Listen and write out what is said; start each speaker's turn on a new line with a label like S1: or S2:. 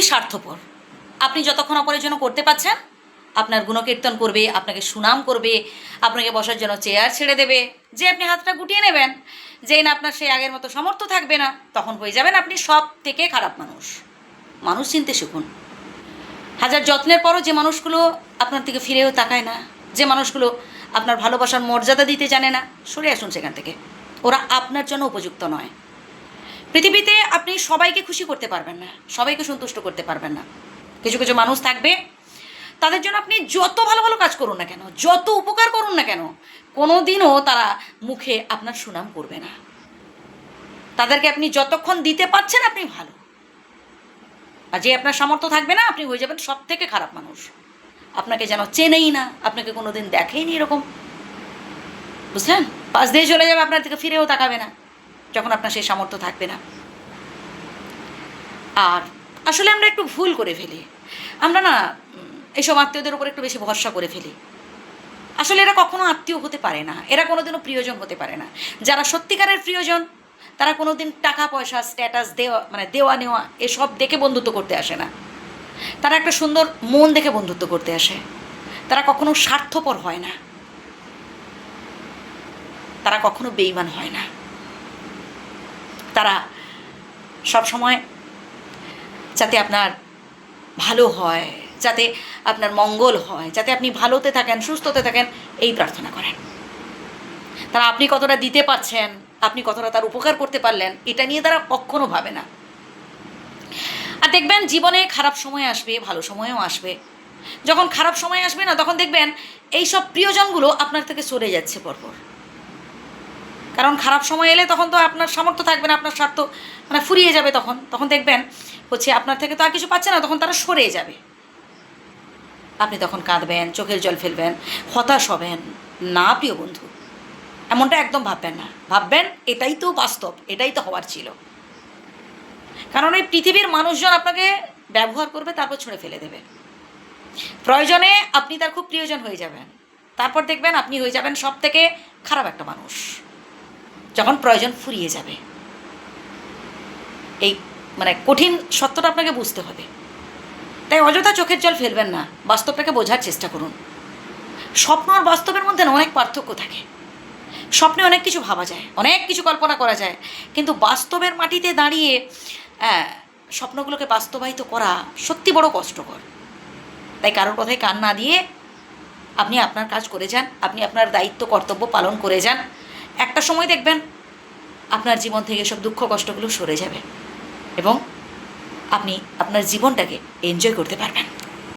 S1: স্বার্থপর। আপনি যতক্ষণ অপরের জন্য করতে পারছেন, আপনার গুণকীর্তন করবে, আপনাকে সুনাম করবে, আপনাকে বসার জন্য চেয়ার ছেড়ে দেবে, যে আপনি হাতটা গুটিয়ে নেবেন, যেই না আপনার সেই আগের মতো সামর্থ্য থাকবে না, তখন হয়ে যাবেন আপনি সব থেকে খারাপ মানুষ। মানুষ চিনতে শিখুন। হাজার যত্নের পরও যে মানুষগুলো আপনার দিকে ফিরেও তাকায় না, যে মানুষগুলো আপনার ভালোবাসার মর্যাদা দিতে জানে না, সরে আসুন সেখান থেকে। ওরা আপনার জন্য উপযুক্ত নয়। পৃথিবীতে আপনি সবাইকে খুশি করতে পারবেন না, সবাইকে সন্তুষ্ট করতে পারবেন না। কিছু কিছু মানুষ থাকবে, তাদের জন্য আপনি যত ভালো ভালো কাজ করুন না কেন, যত উপকার করুন না কেন, কোনো দিনও তারা মুখে আপনার সুনাম করবে না। তাদেরকে আপনি যতক্ষণ দিতে পারছেন আপনি ভালো, আর যে আপনার সামর্থ্য থাকবে না, আপনি হয়ে যাবেন সব থেকে খারাপ মানুষ। আপনাকে যেন চেনেই না, আপনাকে কোনো দিন দেখেইনি এরকম, বুঝলেন? পাশ দিয়ে চলে যাবে, আপনার দিকে ফিরেও তাকাবে না যখন আপনার সেই সামর্থ্য থাকবে না। আর আসলে আমরা একটু ভুল করে ফেলি, আমরা না এইসব আত্মীয়দের উপর একটু বেশি ভরসা করে ফেলি। আসলে এরা কখনো আত্মীয় হতে পারে না, এরা কোনোদিনও প্রিয়জন হতে পারে না। যারা সত্যিকারের প্রিয়জন, তারা কোনোদিন টাকা পয়সা, স্ট্যাটাস দেওয়া, মানে দেওয়া নেওয়া এসব দেখে বন্ধুত্ব করতে আসে না। তারা একটা সুন্দর মন দেখে বন্ধুত্ব করতে আসে। তারা কখনো স্বার্থপর হয় না, তারা কখনো বেঈমান হয় না। তারা সবসময় যাতে আপনার ভালো হয়, যাতে আপনার মঙ্গল হয়, যাতে আপনি ভালোতে থাকেন, সুস্থতে থাকেন, এই প্রার্থনা করেন। তারা আপনি কতটা দিতে পারছেন, আপনি কতটা তার উপকার করতে পারলেন, এটা নিয়ে তারা কখনো ভাবে না। আর দেখবেন জীবনে খারাপ সময় আসবে, ভালো সময়ও আসবে। যখন খারাপ সময় আসবে না, তখন দেখবেন এইসব প্রিয়জনগুলো আপনার থেকে সরে যাচ্ছে পরপর। কারণ খারাপ সময় এলে তখন তো আপনার সামর্থ্য থাকবে না, আপনার স্বার্থ মানে ফুরিয়ে যাবে। তখন দেখবেন হচ্ছে আপনার থেকে তো আর কিছু পাচ্ছে না, তখন তারা সরে যাবে। আপনি তখন কাঁদবেন, চোখের জল ফেলবেন, হতাশ হবেন না। প্রিয় বন্ধু, এমনটা একদম ভাববেন না। ভাববেন এটাই তো বাস্তব, এটাই তো হওয়ার ছিল। কারণ এই পৃথিবীর মানুষজন আপনাকে ব্যবহার করবে, তারপর ছুঁড়ে ফেলে দেবে। প্রয়োজনে আপনি তার খুব প্রিয়জন হয়ে যাবেন, তারপর দেখবেন আপনি হয়ে যাবেন সব থেকে খারাপ একটা মানুষ যখন প্রয়োজন ফুরিয়ে যাবে। এই মানে কঠিন সত্যটা আপনাকে বুঝতে হবে। তাই অযথা চোখের জল ফেলবেন না, বাস্তবটাকে বোঝার চেষ্টা করুন। স্বপ্ন আর বাস্তবের মধ্যে না অনেক পার্থক্য থাকে। স্বপ্নে অনেক কিছু ভাবা যায়, অনেক কিছু কল্পনা করা যায়, কিন্তু বাস্তবের মাটিতে দাঁড়িয়ে স্বপ্নগুলোকে বাস্তবায়িত করা সত্যি বড় কষ্টকর। তাই কারোর কথায় কান না দিয়ে আপনি আপনার কাজ করে যান, আপনি আপনার দায়িত্ব কর্তব্য পালন করে যান। একটা সময় দেখবেন আপনার জীবন থেকে সব দুঃখ কষ্টগুলো সরে যাবে এবং আপনি আপনার জীবনটাকে এনজয় করতে পারবেন।